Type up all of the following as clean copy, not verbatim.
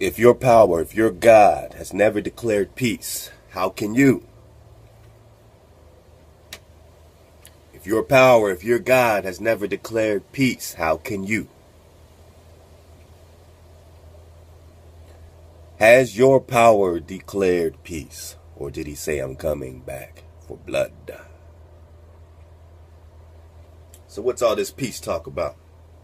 If your power, if your God has never declared peace, how can you? If your power, if your God has never declared peace, how can you? Has your power declared peace? Or did he say, I'm coming back for blood? So what's all this peace talk about?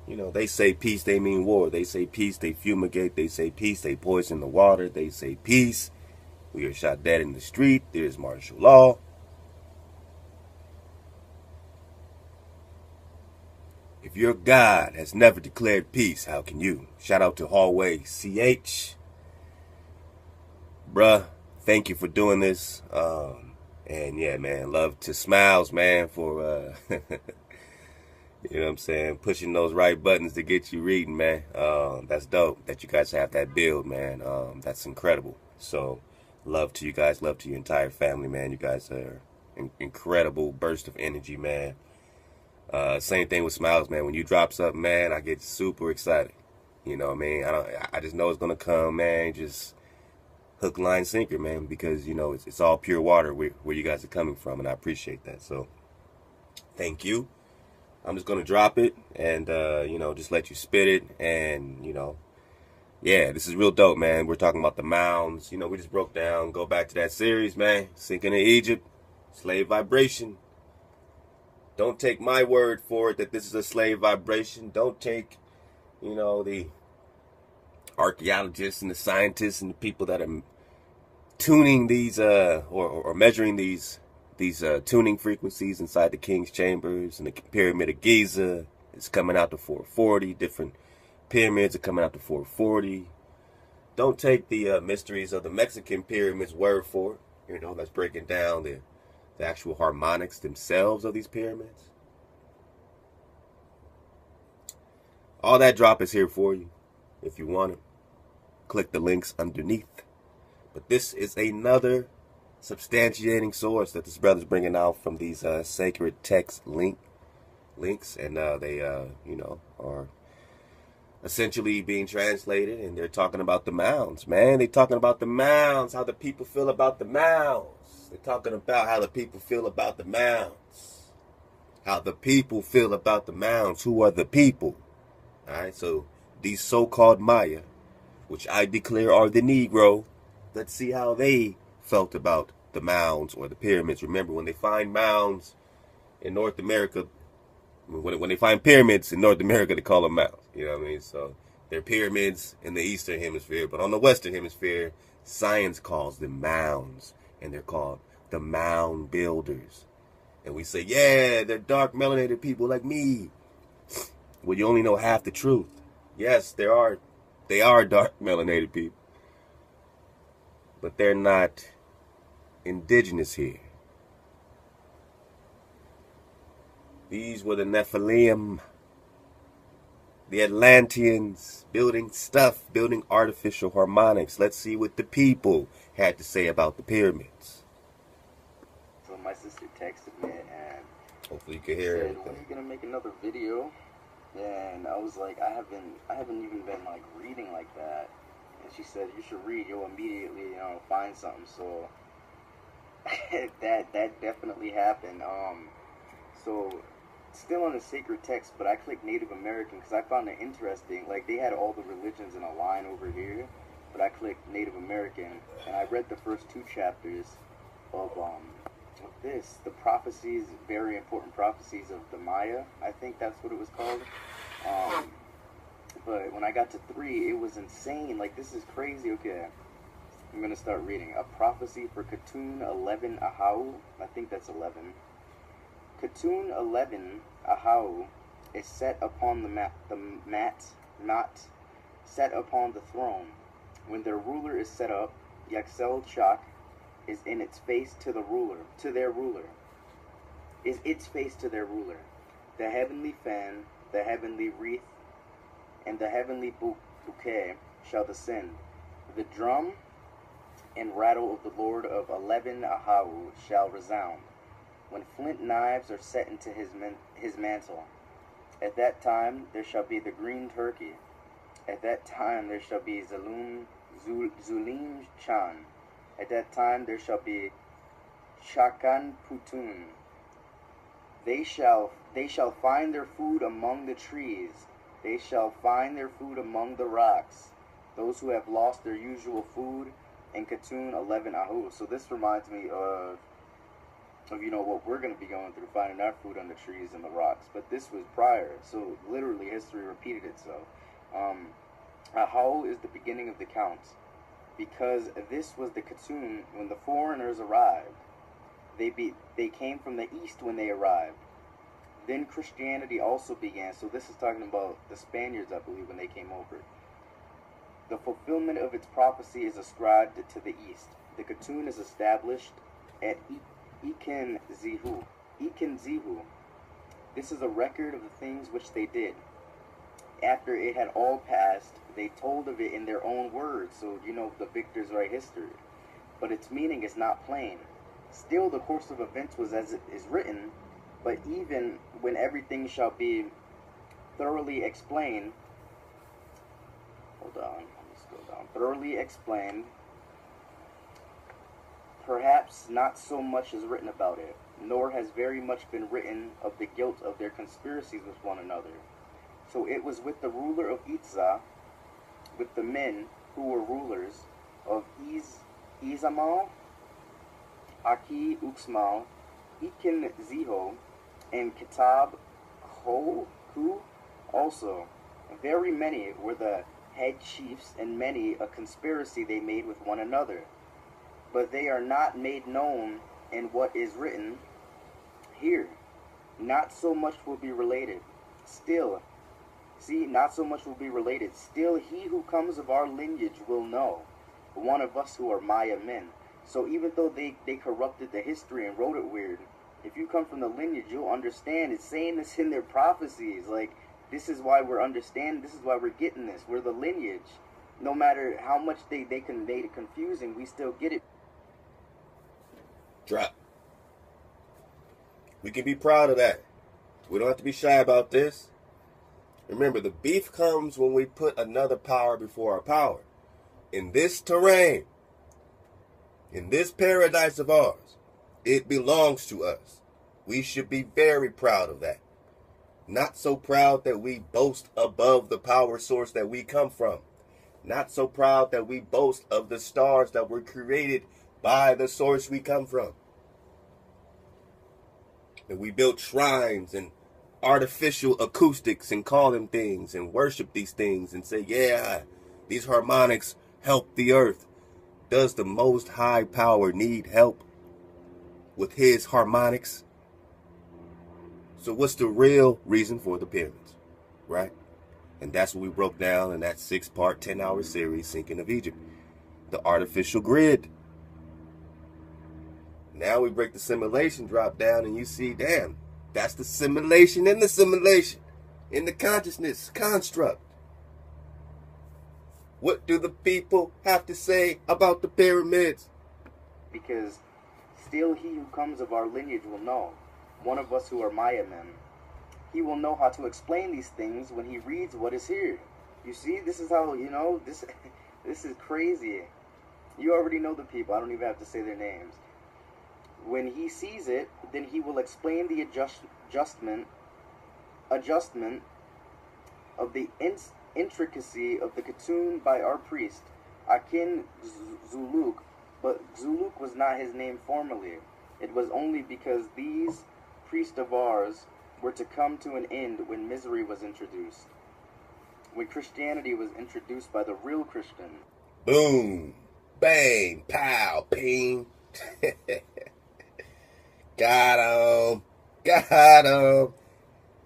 You know, they say peace, they mean war. They say peace, they fumigate. They say peace, they poison the water. They say peace, we are shot dead in the street. There's martial law. If your God has never declared peace, how can you? Shout out to Hallway CH. Bruh, thank you for doing this. And yeah, man, love to Smiles, man, for, you know what I'm saying, pushing those right buttons to get you reading, man. That's dope that you guys have that build, man. That's incredible. So, love to you guys. Love to your entire family, man. You guys are an incredible burst of energy, man. Same thing with Smiles, man. When you drop something, man, I get super excited. You know what I mean? I just know it's gonna come, man. Just hook, line, sinker, man. Because you know it's all pure water where you guys are coming from, and I appreciate that. So, thank you. I'm just gonna drop it and you know, just let you spit it, and you know, yeah, this is real dope, man. We're talking about the mounds. You know, we just broke down. Go back to that series, man. Sinking in Egypt, slave vibration. Don't take my word for it that this is a slave vibration. Don't take, you know, the archaeologists and the scientists and the people that are tuning these or measuring these tuning frequencies inside the king's chambers and the pyramid of Giza. It's coming out to 440. Different pyramids are coming out to 440. Don't take the mysteries of the Mexican pyramids word for it. You know, that's breaking down the actual harmonics themselves of these pyramids. All that drop is here for you. If you want it, click the links underneath. But this is another substantiating source that this brother's bringing out from these sacred text links, and they you know, are essentially being translated, and they're talking about the mounds, man. They're talking about the mounds, how the people feel about the mounds. They're talking about how the people feel about the mounds. How the people feel about the mounds. Who are the people? Alright, so these so-called Maya, which I declare are the Negro, let's see how they felt about the mounds or the pyramids. Remember, when they find mounds in North America, when they find pyramids in North America, they call them mounds. You know what I mean? So they're pyramids in the Eastern Hemisphere, but on the Western Hemisphere, science calls them mounds, and they're called the mound builders. And we say, yeah, they're dark melanated people like me. Well, you only know half the truth. Yes, they are dark melanated people, but they're not indigenous here. These were the Nephilim, the Atlanteans, building stuff, building artificial harmonics. Let's see what the people had to say about the pyramids. So my sister texted me and hopefully you can hear said, everything. "When are you gonna make another video?" And I was like, I haven't even been like reading like that. And she said, "You should read. You'll immediately, you know, find something." So that definitely happened. So still on the sacred text, but I clicked Native American because I found it interesting. Like, they had all the religions in a line over here, but I clicked Native American, and I read the first 2 chapters of this, the prophecies, very important prophecies of the Maya. I think that's what it was called. But when I got to 3, it was insane. Like, this is crazy. Okay, I'm gonna start reading. A prophecy for Katun 11 Ahau. I think that's 11. Katun 11 Ahau is set upon the mat, not set upon the throne. When their ruler is set up, Yaxel Chak is in its face to the ruler, to their ruler. Is its face to their ruler. The heavenly fan, the heavenly wreath, and the heavenly bouquet shall descend. The drum and rattle of the Lord of 11 Ahau shall resound. When flint knives are set into his mantle, at that time there shall be the green turkey. At that time there shall be Zulim Chan. At that time there shall be Chakan Putun. They shall find their food among the trees. They shall find their food among the rocks. Those who have lost their usual food. And Katun 11 Ahu. So this reminds me of what we're going to be going through, finding our food on the trees and the rocks. But this was prior, so literally history repeated itself. Ahau is the beginning of the count, because this was the Katun when the foreigners arrived. They came from the east when they arrived. Then Christianity also began. So this is talking about the Spaniards, I believe, when they came over. The fulfillment of its prophecy is ascribed to the east. The Katun is established at Iken Zihu. This is a record of the things which they did. After it had all passed, they told of it in their own words. So, the victors write history. But its meaning is not plain. Still, the course of events was as it is written. But even when everything shall be thoroughly explained, thoroughly explained, perhaps not so much is written about it, nor has very much been written of the guilt of their conspiracies with one another. So it was with the ruler of Itza, with the men who were rulers of Izamal, Aki Uxmal, Ikin Ziho, and Kitab Ku also. Very many were the head chiefs, and many a conspiracy they made with one another. But they are not made known in what is written here. Not so much will be related. Still, not so much will be related. Still, he who comes of our lineage will know, one of us who are Maya men. So even though they corrupted the history and wrote it weird, if you come from the lineage, you'll understand. It's saying this in their prophecies. Like, this is why we're understanding. This is why we're getting this. We're the lineage. No matter how much they can make it confusing, we still get it. Drop. We can be proud of that. We don't have to be shy about this. Remember, the beef comes when we put another power before our power. In this terrain, in this paradise of ours, it belongs to us. We should be very proud of that. Not so proud that we boast above the power source that we come from. Not so proud that we boast of the stars that were created by the source we come from. And we built shrines and artificial acoustics and call them things and worship these things and say, yeah, these harmonics help the earth. Does the Most High Power need help with his harmonics? So what's the real reason for the pyramids, right? And that's what we broke down in that 6-part, 10-hour series, Sinking of Egypt. The artificial grid. Now we break the simulation drop down and you see, damn, that's the simulation in the simulation, in the consciousness construct. What do the people have to say about the pyramids? Because still he who comes of our lineage will know, one of us who are Maya men. He will know how to explain these things when he reads what is here. You see, this is how, this is crazy. You already know the people. I don't even have to say their names. When he sees it, then he will explain the adjustment of the intricacy of the Katun by our priest, Akin Zuluk. But Zuluk was not his name formally. It was only because these priests of ours were to come to an end when misery was introduced. When Christianity was introduced by the real Christian. Boom, bang, pow, ping. Got him. Got him.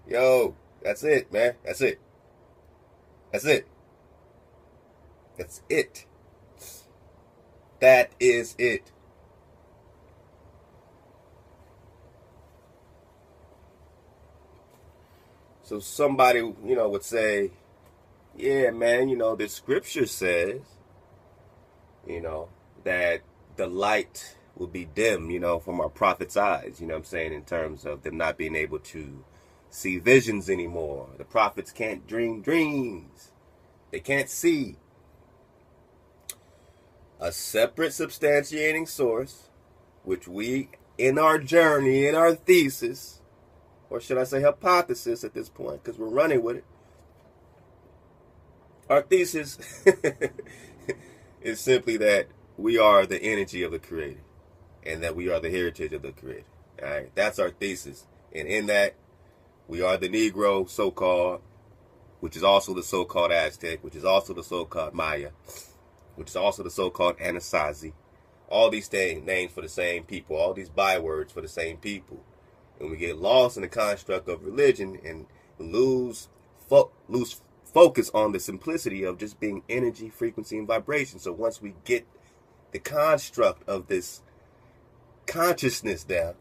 Yo, that's it, man. That's it. That's it. That's it. That is it. So somebody, would say, yeah, man, the scripture says, that the light will be dim, from our prophet's eyes, what I'm saying, in terms of them not being able to see visions anymore. The prophets can't dream dreams. They can't see a separate substantiating source, which we, in our journey, in our thesis, or should I say hypothesis at this point, because we're running with it. Our thesis is simply that we are the energy of the Creator, and that we are the heritage of the Creator. All right, that's our thesis. And in that, we are the Negro, so-called, which is also the so-called Aztec, which is also the so-called Maya, which is also the so-called Anasazi. All these names for the same people, all these bywords for the same people. And we get lost in the construct of religion and lose focus on the simplicity of just being energy, frequency, and vibration. So once we get the construct of this consciousness down,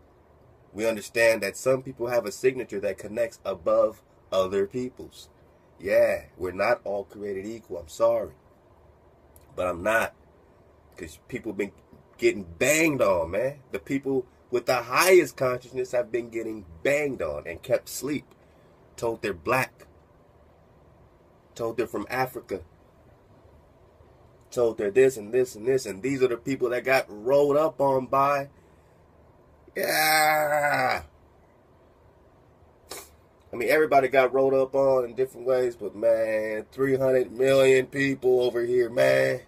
we understand that some people have a signature that connects above other people's. Yeah, we're not all created equal. I'm sorry. But I'm not. Because people have been getting banged on, man. The people with the highest consciousness have been getting banged on and kept asleep. Told they're black. Told they're from Africa. Told they're this and this and this. And these are the people that got rolled up on by... Yeah. I mean, everybody got rolled up on in different ways, but man, 300 million people over here, man.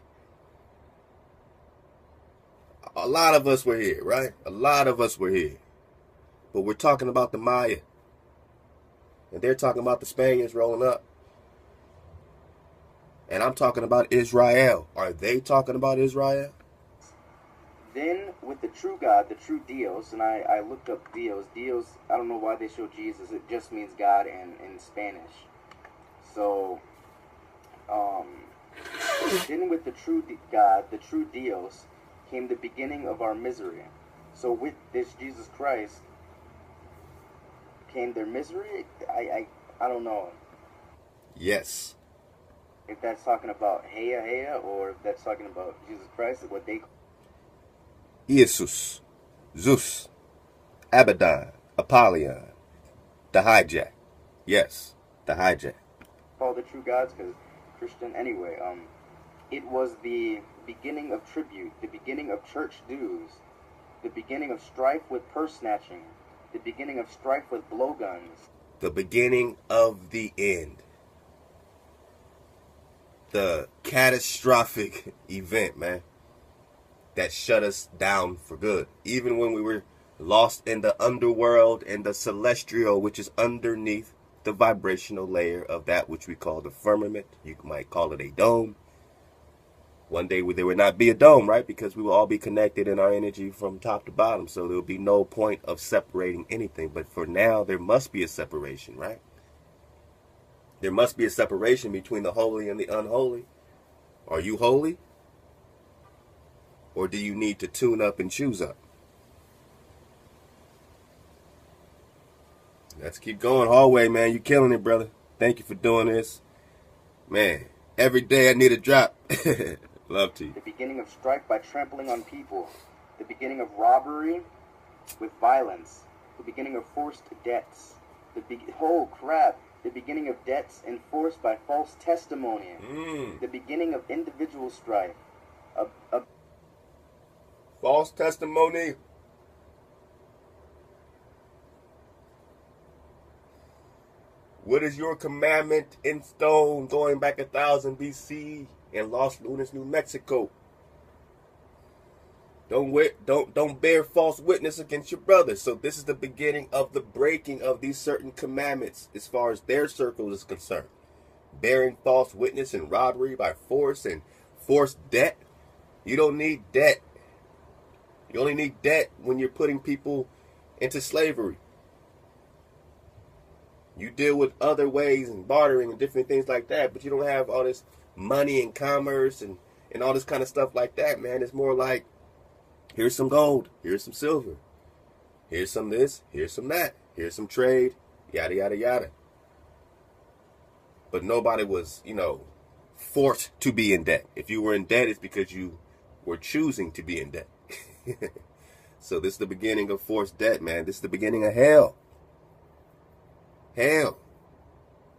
A lot of us were here, right? A lot of us were here. But we're talking about the Maya. And they're talking about the Spaniards rolling up. And I'm talking about Israel. Are they talking about Israel? Then with the true God, the true Dios, and I looked up Dios. Dios, I don't know why they show Jesus. It just means God in Spanish. So, then with the true God, the true Dios, came the beginning of our misery. So with this Jesus Christ came their misery? I don't know. Yes. If that's talking about Heya, or if that's talking about Jesus Christ, what they... Jesus, Zeus, Abaddon, Apollyon, the hijack. Yes, the hijack. Call the true gods, because Christian anyway. It was the beginning of tribute, the beginning of church dues, the beginning of strife with purse snatching, the beginning of strife with blowguns. The beginning of the end. The catastrophic event, man, that shut us down for good. Even when we were lost in the underworld and the celestial, which is underneath the vibrational layer of that which we call the firmament. You might call it a dome. One day there would not be a dome, right? Because we will all be connected in our energy from top to bottom. So there will be no point of separating anything. But for now, there must be a separation, right? There must be a separation between the holy and the unholy. Are you holy? Or do you need to tune up and choose up? Let's keep going. Hallway, man. You killing it, brother. Thank you for doing this. Man, every day I need a drop. Love to you. The beginning of strife by trampling on people. The beginning of robbery with violence. The beginning of forced debts. Oh, crap. The beginning of debts enforced by false testimony. The beginning of individual strife. False testimony. What is your commandment in stone going back 1000 BC in Los Lunas, New Mexico? Don't bear false witness against your brother. So this is the beginning of the breaking of these certain commandments as far as their circle is concerned. Bearing false witness and robbery by force and forced debt. You don't need debt. You only need debt when you're putting people into slavery. You deal with other ways and bartering and different things like that, but you don't have all this money and commerce and all this kind of stuff like that, man. It's more like, here's some gold, here's some silver, here's some this, here's some that, here's some trade, yada, yada, yada. But nobody was, forced to be in debt. If you were in debt, it's because you were choosing to be in debt. So this is the beginning of forced debt, man. This is the beginning of hell. Hell.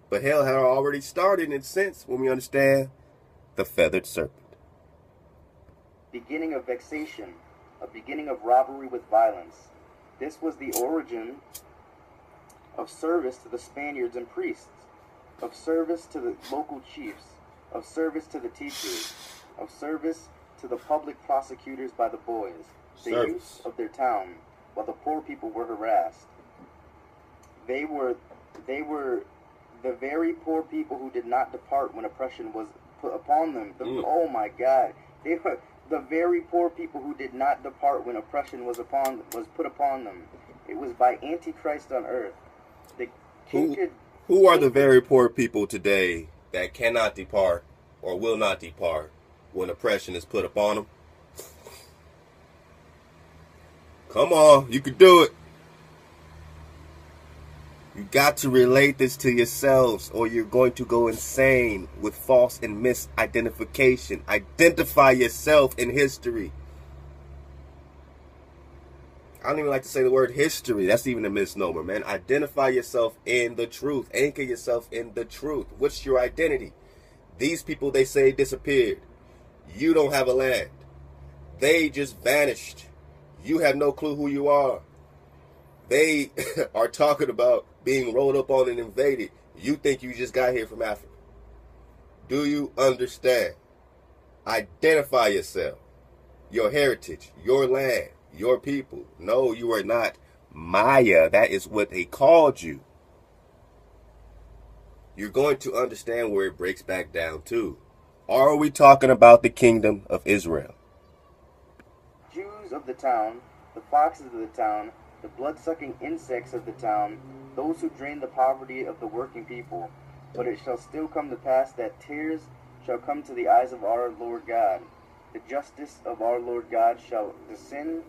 But hell had already started in its sense when we understand the feathered serpent. Beginning of vexation, a beginning of robbery with violence. This was the origin of service to the Spaniards and priests, of service to the local chiefs, of service to the teachers, of service to the public prosecutors by the boys, the youth of their town, while the poor people were harassed. They were the very poor people who did not depart when oppression was put upon them. Oh my God. They were the very poor people who did not depart when oppression was put upon them. It was by Antichrist on earth. Who are the very poor people today that cannot depart or will not depart when oppression is put upon them? Come on, you can do it. You got to relate this to yourselves or you're going to go insane with false and misidentification. Identify yourself in history. I don't even like to say the word history. That's even a misnomer, man. Identify yourself in the truth. Anchor yourself in the truth. What's your identity? These people, they say, disappeared. You don't have a land. They just vanished. You have no clue who you are. They are talking about being rolled up on and invaded. You think you just got here from Africa. Do you understand? Identify yourself, your heritage, your land, your people. No, you are not Maya. That is what they called you. You're going to understand where it breaks back down to. Are we talking about the kingdom of Israel? Jews of the town, the foxes of the town, the blood-sucking insects of the town, those who drain the poverty of the working people. But it shall still come to pass that tears shall come to the eyes of our Lord God. The justice of our Lord God shall descend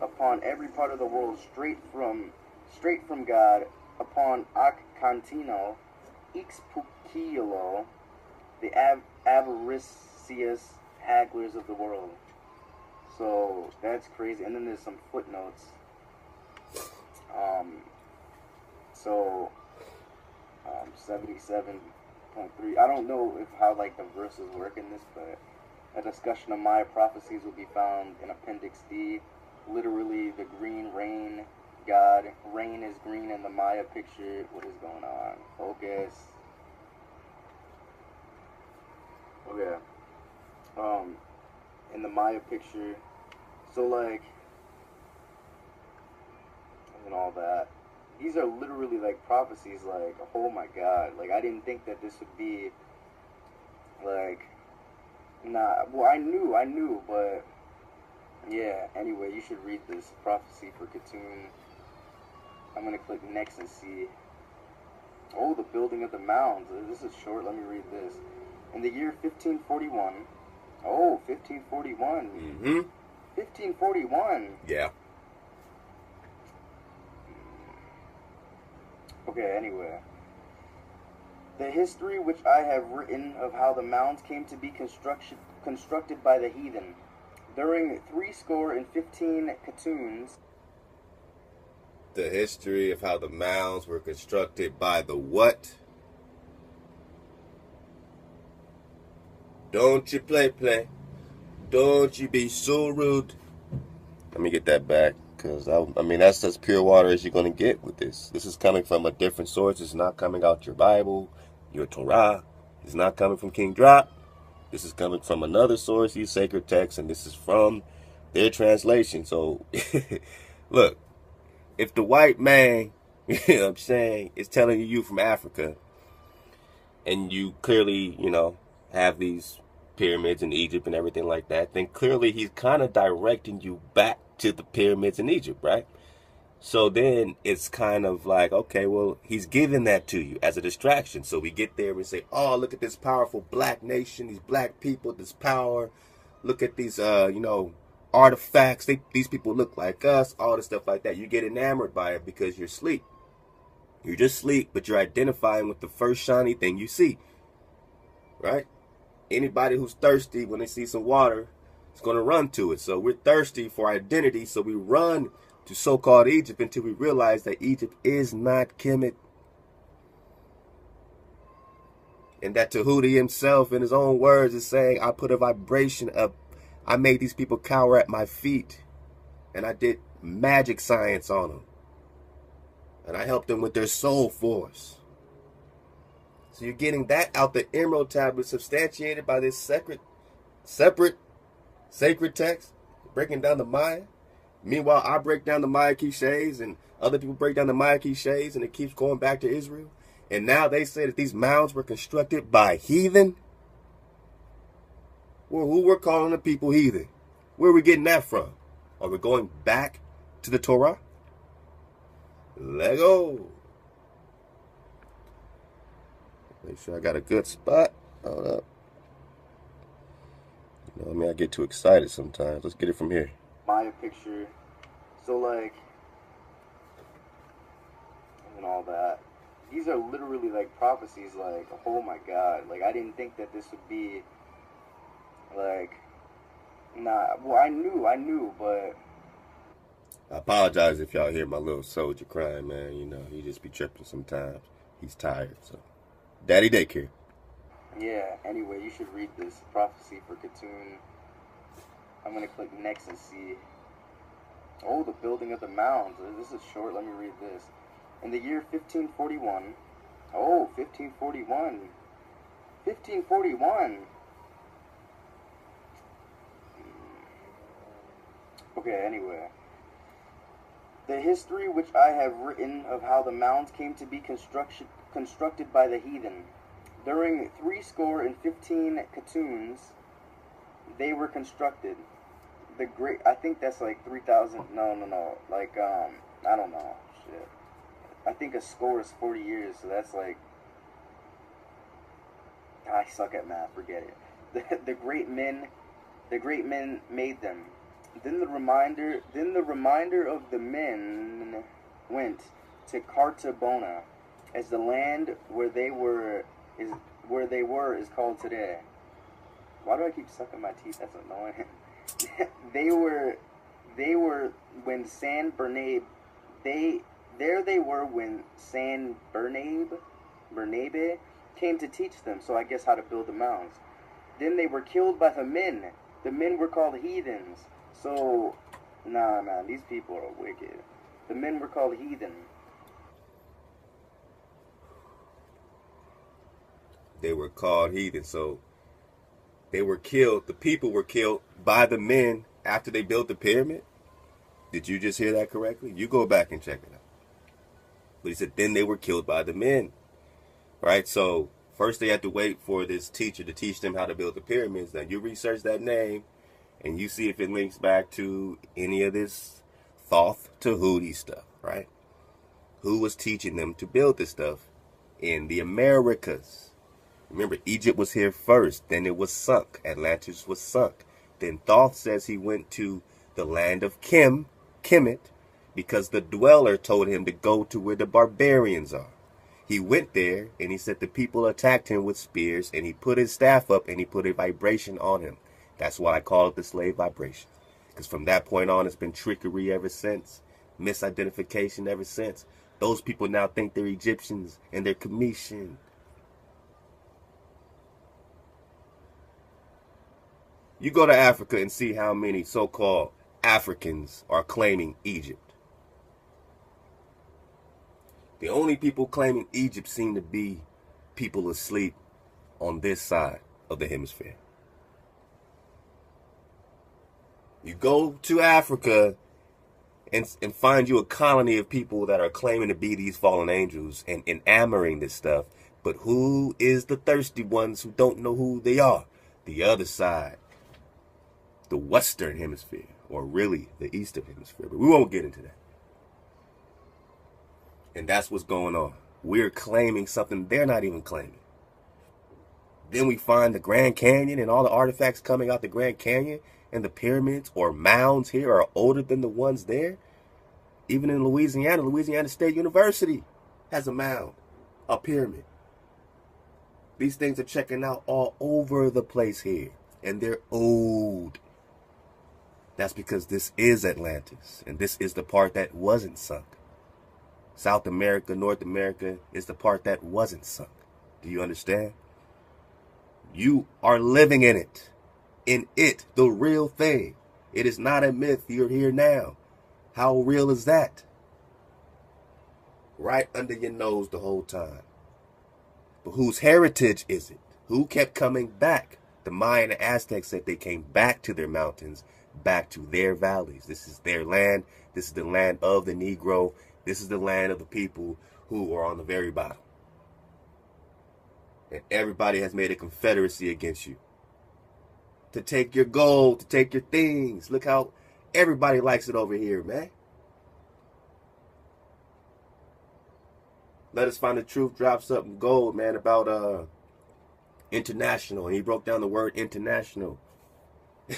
upon every part of the world straight from God, upon Akantino, Ixpukiolo, the avaricious hagglers of the world. So that's crazy. And then there's some footnotes. 77.3. I don't know how like the verses work in this, but a discussion of Maya prophecies will be found in Appendix D. Literally, the green rain god. Rain is green in the Maya picture. What is going on? Focus. Okay. In the Maya picture. So like, and all that. These are literally like prophecies, like, oh my God. Like, I didn't think that this would be, like, well, I knew, but, yeah, anyway, you should read this prophecy for Khatun. I'm going to click next and see. Oh, the building of the mounds. This is short, let me read this. In the year 1541, oh, 1541. 1541. Yeah. Okay, anyway. The history which I have written of how the mounds came to be constructed by the heathen. During 315 Khatuns. The history of how the mounds were constructed by the what? Don't you play. Don't you be so rude. Let me get that back. Because, I mean, that's as pure water as you're going to get with this. This is coming from a different source. It's not coming out your Bible, your Torah. It's not coming from Kingdrop. This is coming from another source, these sacred texts, and this is from their translation. So, look, if the white man, you know what I'm saying, is telling you from Africa, and you clearly, you know, have these pyramids in Egypt and everything like that, then clearly he's kind of directing you back to the pyramids in Egypt, right? So then it's kind of like, okay, well, he's giving that to you as a distraction. So we get there and say, oh, look at this powerful black nation, these black people, this power. Look at these, you know, artifacts. These people look like us, all this stuff like that. You get enamored by it because you're asleep. You're just asleep, but you're identifying with the first shiny thing you see, right? Anybody who's thirsty, when they see some water, is going to run to it. So we're thirsty for identity, so we run to so-called Egypt until we realize that Egypt is not Kemet. And that Tahuti himself, in his own words, is saying, I put a vibration up. I made these people cower at my feet. And I did magic science on them. And I helped them with their soul force. So you're getting that out the Emerald Tablet, substantiated by this separate sacred text, breaking down the Maya. Meanwhile, I break down the Maya cliches, and other people break down the Maya cliches, and it keeps going back to Israel. And now they say that these mounds were constructed by heathen. Well, who we're calling the people heathen? Where are we getting that from? Are we going back to the Torah? Let go. Make sure I got a good spot. Hold up. You know, I mean, I get too excited sometimes. Let's get it from here. Maya picture. So, like, and all that. These are literally, like, prophecies, like, oh my God. Like, I didn't think that this would be, like, nah. Well, I knew, but... I apologize if y'all hear my little soldier crying, man. You know, he just be tripping sometimes. He's tired, so. Daddy daycare. Yeah, anyway, you should read this. Prophecy for Khatun. I'm going to click next and see. Oh, the building of the mounds. This is short. Let me read this. In the year 1541. Oh, 1541. 1541. Okay, anyway. The history which I have written of how the mounds came to be constructed by the heathen. During 15 Khatuns, they were constructed. The great, I think that's like 3,000, no, like, I don't know, shit. I think a score is 40 years, so that's like, I suck at math, forget it. The great men made them. Then the remainder of the men went to Cartabona, as the land where they were is called today. Why do I keep sucking my teeth? That's annoying. They were when San Bernabe when San Bernabe came to teach them, so I guess how to build the mounds. Then they were killed by the men. The men were called heathens. So, nah, man, these people are wicked. The men were called heathen. They were called heathen, so they were killed. The people were killed by the men after they built the pyramid. Did you just hear that correctly? You go back and check it out. But he said, then they were killed by the men. Right? So, first they had to wait for this teacher to teach them how to build the pyramids. Now, you research that name, and you see if it links back to any of this Thoth Tahuti stuff, right? Who was teaching them to build this stuff in the Americas? Remember, Egypt was here first, then it was sunk. Atlantis was sunk. Then Thoth says he went to the land of Kemet, because the dweller told him to go to where the barbarians are. He went there, and he said the people attacked him with spears, and he put his staff up, and he put a vibration on him. That's why I call it the slave vibration. Because from that point on, it's been trickery ever since. Misidentification ever since. Those people now think they're Egyptians, and they're Commission. You go to Africa and see how many so-called Africans are claiming Egypt. The only people claiming Egypt seem to be people asleep on this side of the hemisphere. You go to Africa and find you a colony of people that are claiming to be these fallen angels and enamoring this stuff. But who is the thirsty ones who don't know who they are? The other side. The Western Hemisphere. Or really, the Eastern Hemisphere. But we won't get into that. And that's what's going on. We're claiming something they're not even claiming. Then we find the Grand Canyon and all the artifacts coming out the Grand Canyon. And the pyramids or mounds here are older than the ones there. Even in Louisiana State University has a mound, a pyramid. These things are checking out all over the place here. And they're old. That's because this is Atlantis. And this is the part that wasn't sunk. South America, North America is the part that wasn't sunk. Do you understand? You are living in it. In it, the real thing. It is not a myth. You're here now. How real is that? Right under your nose the whole time. But whose heritage is it? Who kept coming back? The Mayan and Aztecs said they came back to their mountains, back to their valleys. This is their land. This is the land of the Negro. This is the land of the people who are on the very bottom. And everybody has made a confederacy against you. To take your gold, to take your things. Look how everybody likes it over here, man. Let Us Find the Truth drop something gold, man, about international. And he broke down the word international.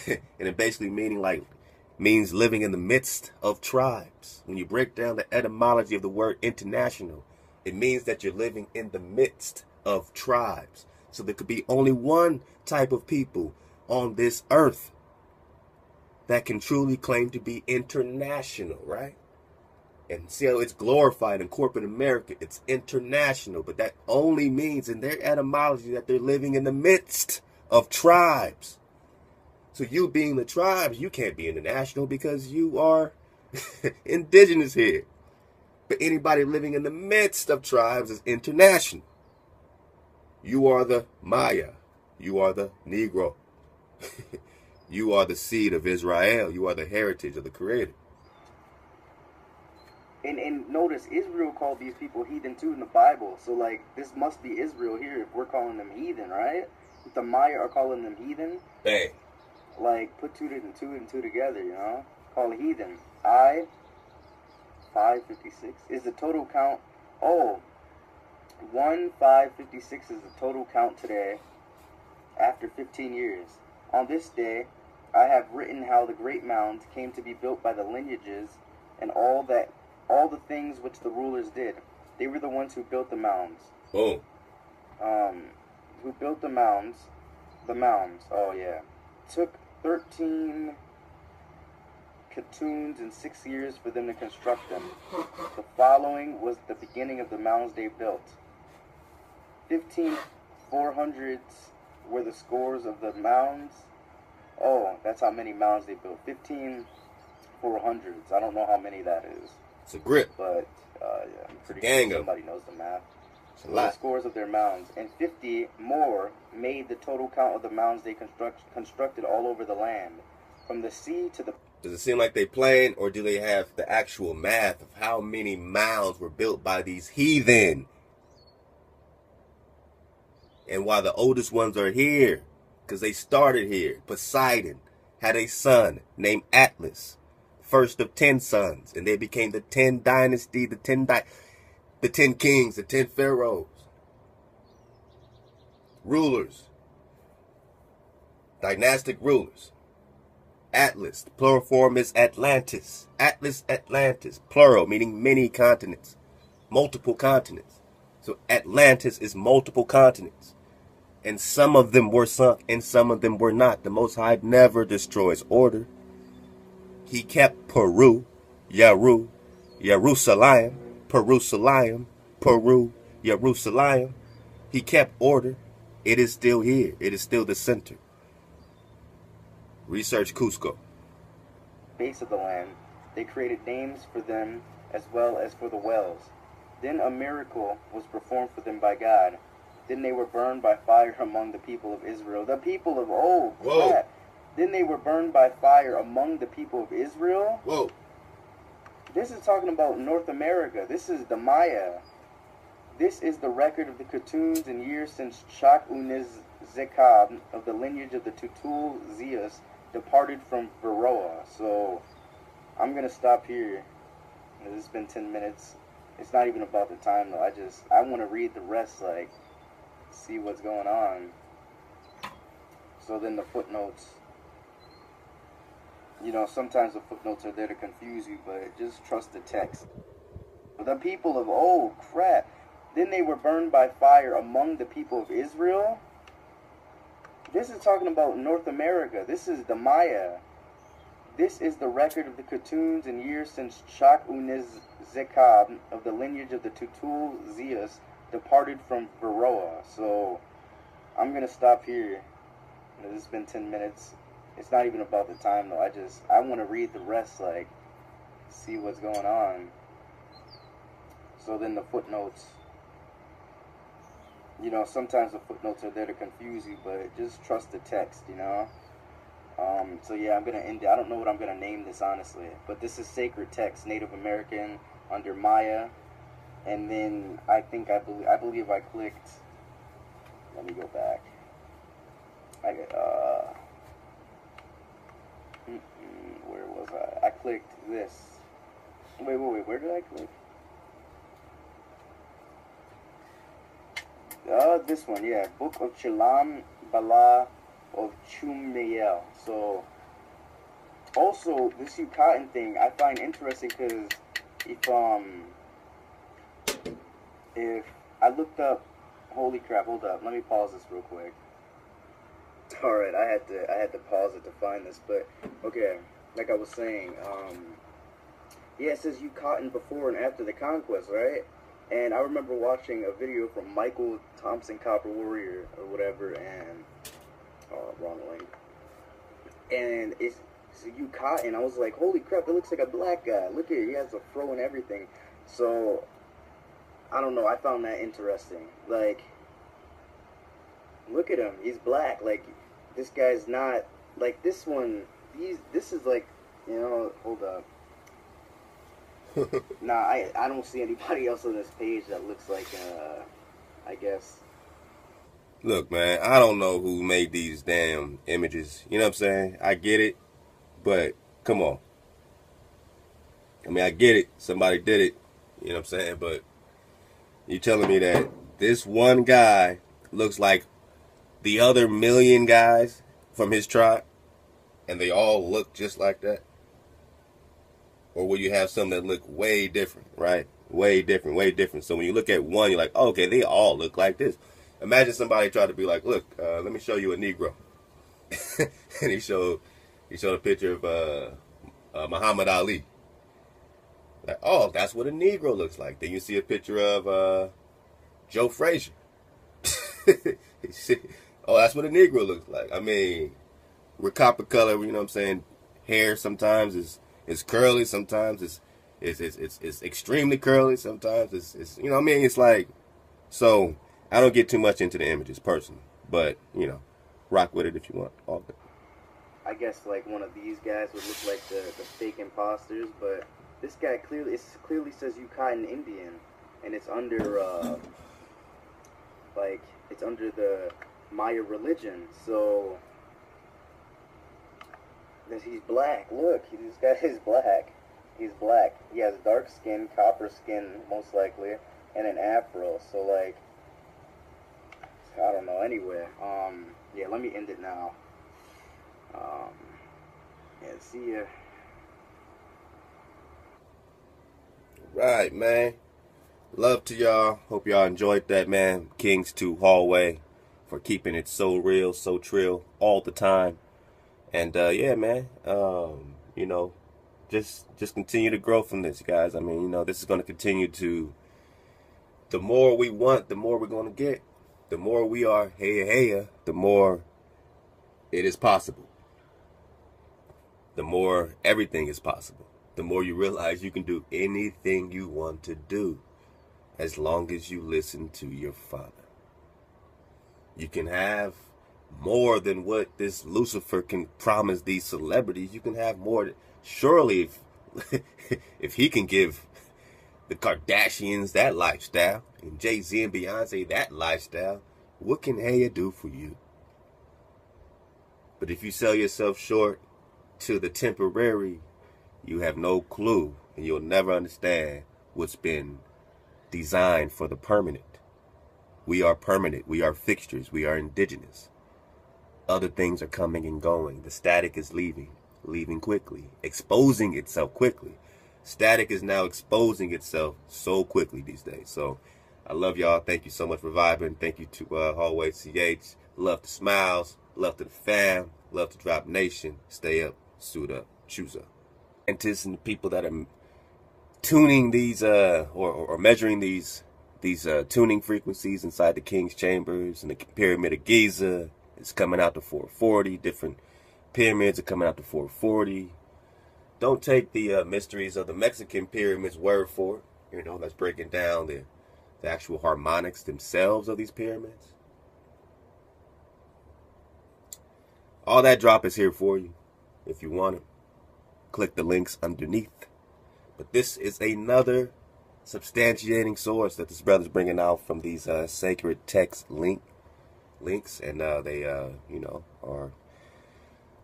And it basically means living in the midst of tribes. When you break down the etymology of the word international, it means that you're living in the midst of tribes. So there could be only one type of people on this earth that can truly claim to be international, right? And see how it's glorified in corporate America. It's international, but that only means in their etymology that they're living in the midst of tribes. So you being the tribes, you can't be international because you are indigenous here. But anybody living in the midst of tribes is international. You are the Maya. You are the Negro. You are the seed of Israel. You are the heritage of the Creator. And notice, Israel called these people heathen too in the Bible. So, like, this must be Israel here if we're calling them heathen, right? If the Maya are calling them heathen, Bang. like, put two and two together, you know? Call heathen. 556 is the total count. Oh, 1556 is the total count today after 15 years. On this day, I have written how the great mounds came to be built by the lineages and all the things which the rulers did. They were the ones who built the mounds. Boom. Who built the mounds? The mounds. Oh yeah. Took 13 Katuns in 6 years for them to construct them. The following was the beginning of the mounds they built. 15,400s were the scores of the mounds. Oh, that's how many mounds they built. 15,400s. I don't know how many that is. It's a grip. But yeah, I'm pretty Gang sure of somebody knows the math. It's a The lot. scores of their mounds, and 50 more made the total count of the mounds they constructed all over the land, from the sea to the. Does it seem like they playing, or do they have the actual math of how many mounds were built by these heathen? And why the oldest ones are here, because they started here. Poseidon had a son named Atlas, first of 10 sons, and they became the 10 dynasty, the 10 kings, the 10 pharaohs, rulers, dynastic rulers. Atlas, the plural form is Atlantis. Atlas, Atlantis, plural, meaning many continents, multiple continents. So Atlantis is multiple continents. And some of them were sunk and some of them were not. The Most High never destroys order. He kept Peru, Jerusalem, Jerusalem. He kept order. It is still here. It is still the center. Research Cusco. Base of the land. They created names for them as well as for the wells. Then a miracle was performed for them by God. Then they were burned by fire among the people of Israel. The people of Whoa. Then they were burned by fire among the people of Israel. Whoa. This is talking about North America. This is the Maya. This is the record of the Katuns in years since Chak-Unizekab of the lineage of the Tutul Zeus departed from Veroa. So I'm gonna stop here. This has been 10 minutes. It's not even about the time though. I want to read the rest, like see what's going on. So then the footnotes. You know, sometimes the footnotes are there to confuse you, but just trust the text. The people of crap. Then they were burned by fire among the people of Israel. This is talking about North America. This is the Maya. This is the record of the Katuns in years since Chak-Unizekab of the lineage of the Tutul Zeus departed from Veroa. So I'm gonna stop here. This has been 10 minutes. It's not even about the time though. I want to read the rest, like see what's going on. So then the footnotes. You know, sometimes the footnotes are there to confuse you, but just trust the text, you know. So yeah, I'm gonna end it. I don't know what I'm gonna name this honestly, but this is sacred text, Native American under Maya, and then I believe I clicked. Let me go back. Where was I? I clicked this. Wait. Where did I click? This one, yeah. Book of Chilam Bala of Chumayel. So, also, this Yucatan thing I find interesting because if I looked up, holy crap, hold up, let me pause this real quick. Alright, I had to pause it to find this, but, okay, like I was saying, yeah, it says Yucatan before and after the conquest, right? And I remember watching a video from Michael Thompson, Copper Warrior, or whatever, and, wrong link. And it's Yucatan. I was like, holy crap, that looks like a black guy. Look at it, he has a fro and everything. So, I don't know, I found that interesting. Like, look at him, he's black. Like, this guy's not, like, this one, this is like, you know, hold up. Nah, I don't see anybody else on this page that looks like, I guess. Look, man, I don't know who made these damn images. You know what I'm saying? I get it, but come on. I mean, I get it. Somebody did it. You know what I'm saying? But you telling me that this one guy looks like the other million guys from his tribe, and they all look just like that? Or will you have some that look way different, right? Way different. So when you look at one, you're like, oh, okay, they all look like this. Imagine somebody tried to be like, look, let me show you a Negro. And he showed a picture of Muhammad Ali. Like, oh, that's what a Negro looks like. Then you see a picture of Joe Frazier. Oh, that's what a Negro looks like. I mean, we're copper color, you know what I'm saying? Hair sometimes is curly, sometimes it's extremely curly, sometimes it's you know what I mean? It's like, so I don't get too much into the images personally, but you know, rock with it if you want. All good. I guess like one of these guys would look like the fake imposters, but this guy clearly says Yucatan Indian, and it's under like it's under the Maya religion, so he's black. Look, this guy is black. He's black. He has dark skin, copper skin, most likely, and an afro. So like, I don't know. Anyway, yeah, let me end it now. Yeah, see ya. Right, man. Love to y'all. Hope y'all enjoyed that, man. Kings 2 Hallway for keeping it so real, so trill all the time. And yeah, man. You know, just continue to grow from this, guys. I mean, you know, this is going to continue to. The more we want, the more we're going to get. The more we are hey, the more it is possible. The more everything is possible. The more you realize you can do anything you want to do as long as you listen to your Father. You can have more than what this Lucifer can promise these celebrities. You can have more. Surely if he can give the Kardashians that lifestyle and Jay-Z and Beyonce that lifestyle, what can Haya do for you? But if you sell yourself short to the temporary, you have no clue and you'll never understand what's been designed for the permanent. We are permanent. We are fixtures. We are indigenous. Other things are coming and going. The static is leaving quickly, exposing itself quickly. Static is now exposing itself so quickly these days. So I love y'all. Thank you so much for vibing. Thank you to Hallway CH. Love to Smiles. Love to the fam. Love to Drop Nation. Stay up, suit up, choose up. And to the people that are tuning these or measuring these these tuning frequencies inside the king's chambers and the pyramid of Giza is coming out to 440. Different pyramids are coming out to 440. Don't take the mysteries of the Mexican pyramids word for it. That's breaking down the actual harmonics themselves of these pyramids. All that drop is here for you. If you want it, click the links underneath. But this is another substantiating source that this brother's bringing out from these sacred text links, and they are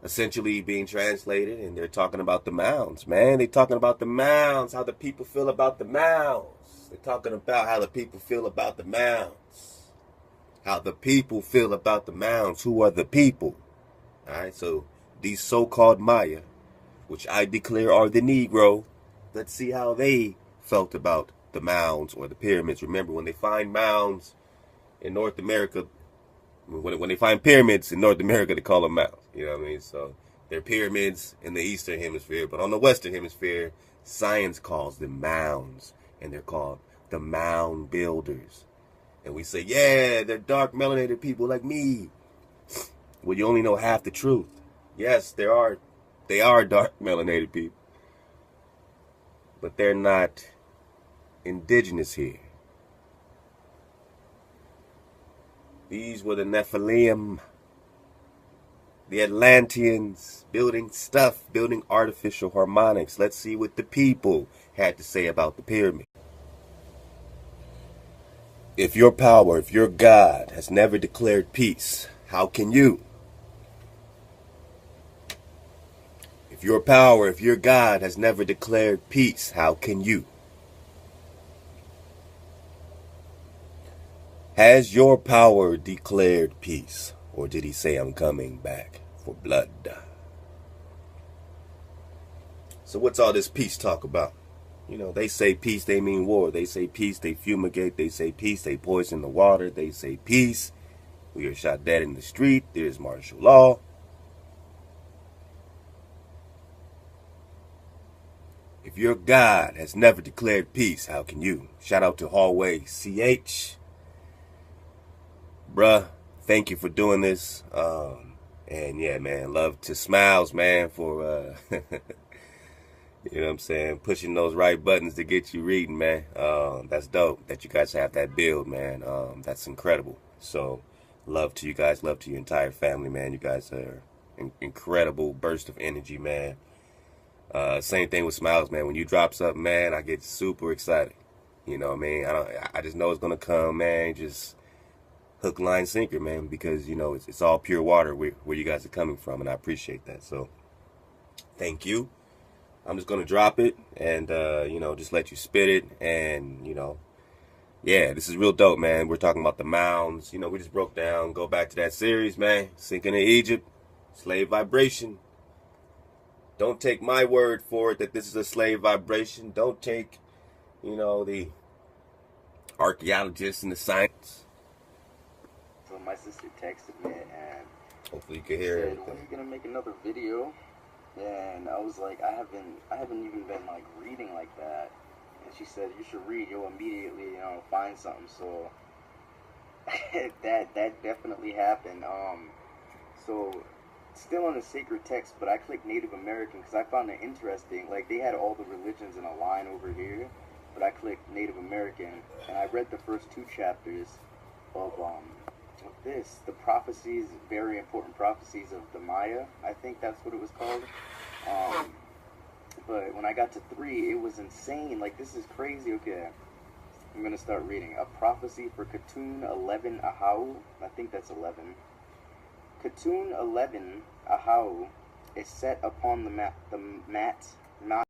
essentially being translated, and they're talking about the mounds, man. They're talking about the mounds, how the people feel about the mounds. They're talking about how the people feel about the mounds. How the people feel about the mounds. Who are the people? All right, so these so-called Maya, which I declare are the Negro, let's see how they felt about the mounds or the pyramids. Remember, when they find mounds in North America, when they find pyramids in North America, they call them mounds. You know what I mean? So they're pyramids in the Eastern Hemisphere, but on the Western Hemisphere, science calls them mounds, and they're called the mound builders. And we say, yeah, they're dark melanated people like me. Well, you only know half the truth. Yes, they are dark melanated people, but they're not indigenous here. These were the Nephilim, the Atlanteans, building artificial harmonics. Let's see what the people had to say about the pyramid. If your power, if your God has never declared peace, how can you? If your power, if your God has never declared peace, how can you? Has your power declared peace? Or did he say, I'm coming back for blood? So what's all this peace talk about? They say peace, they mean war. They say peace, they fumigate. They say peace, they poison the water. They say peace, we are shot dead in the street. There's martial law. If your God has never declared peace, how can you? Shout out to Hallway CH. Bruh, thank you for doing this. And yeah, man, love to Smiles, man, for, you know what I'm saying, pushing those right buttons to get you reading, man. That's dope that you guys have that build, man. That's incredible. So, love to you guys, love to your entire family, man. You guys are an incredible burst of energy, man. Same thing with Smiles, man. When you drop something, man, I get super excited. You know what I mean? I just know it's gonna come, man. Just hook, line, sinker, man, because it's all pure water where you guys are coming from, and I appreciate that. So, thank you. I'm just gonna drop it and just let you spit it, and yeah, this is real dope, man. We're talking about the mounds. We just broke down. Go back to that series, man. Sinking in Egypt, slave vibration. Don't take my word for it that this is a slave vibration. Don't take, the archaeologists and the science. So my sister texted me and hopefully you can hear said, everything. when are you gonna make another video? And I was like, I haven't even been like reading like that. And she said, you should read. You'll immediately, find something. So that definitely happened. So still on the sacred text, but I clicked Native American because I found it interesting. Like, they had all the religions in a line over here, but I clicked Native American, and I read the first 2 chapters of this, the prophecies, very important prophecies of the Maya. I think that's what it was called. But when I got to 3, it was insane. Like, this is crazy. Okay, I'm gonna start reading. A prophecy for Katoon 11 Ahau. I think that's 11. Katoon 11 Ahau is set upon the mat